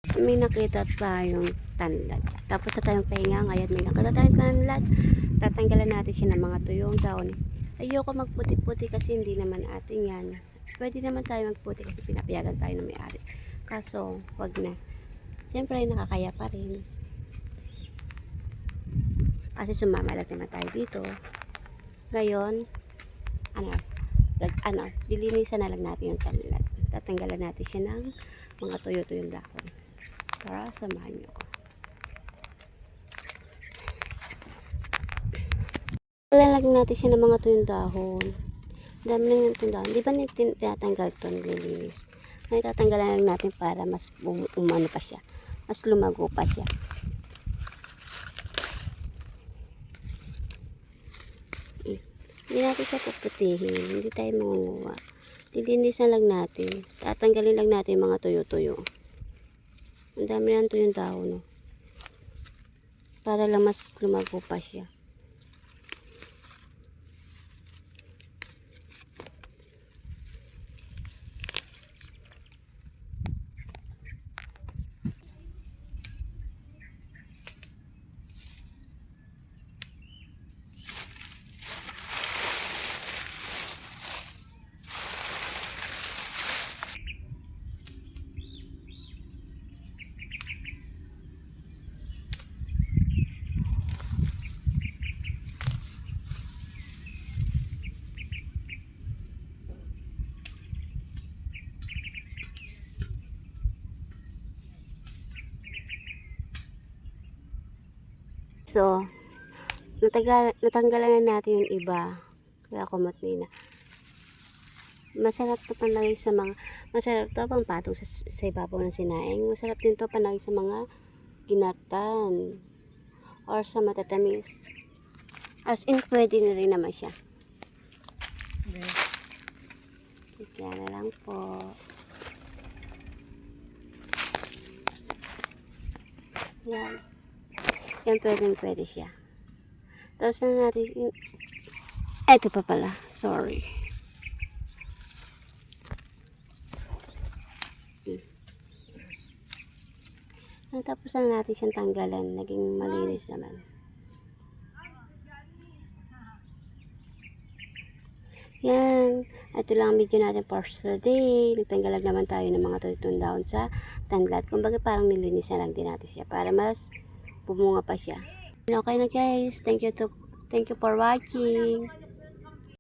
May nakita tayong tanlad. Tapos sa tayong pahinga ngayon may nakita tayong tanlad. Tatanggalan natin siya ng mga tuyong daon. Ayoko magputi-puti kasi hindi naman atin yan. Pwede naman tayo magputi kasi pinapayagan tayo ng may-ari. Kaso, wag na. Siyempre, nakakaya pa rin. Kasi sumamalag naman tayo dito. Ngayon, dilinisan na lang natin yung tanlad. Tatanggalan natin siya ng mga tuyo-tuyong dahon. Tara, samahan niyo ako. Lalagyan natin siya ng mga tuyong dahon. Dami lang yung tuyong dahon. Di ba tinatanggal ito, nililinis? Ngayon tatanggalan lang natin para mas umano pa siya. Mas lumago pa siya. Hindi natin siya puputihin. Hindi tayo mangunguha. Lilinisan lang natin. Tatanggalin lang natin yung mga tuyo-tuyo. Ang dami lang tuyong dahon. No? Para lang mas lumago pa siya. So, natanggalan na natin yung iba. Kaya kumot nila. Masarap to panlagay sa mga, masarap to pang patong sa ibabaw ng sinaing. Masarap din to panlagay sa mga ginatan. Or sa matatamis. As in, pwede na rin naman siya. Kaya na lang po. Yan. Yan pwede siya. Tapos na natin ito pa pala. Sorry. Tapos na natin siyang tanggalan. Naging malinis naman. Yan. Ito lang ang video natin for today. Nagtanggalan naman tayo ng mga tutun down sa tanglad. Kumbaga parang nilinisan lang din natin siya para mas bumunga pa siya. Okay na guys. Thank you for watching.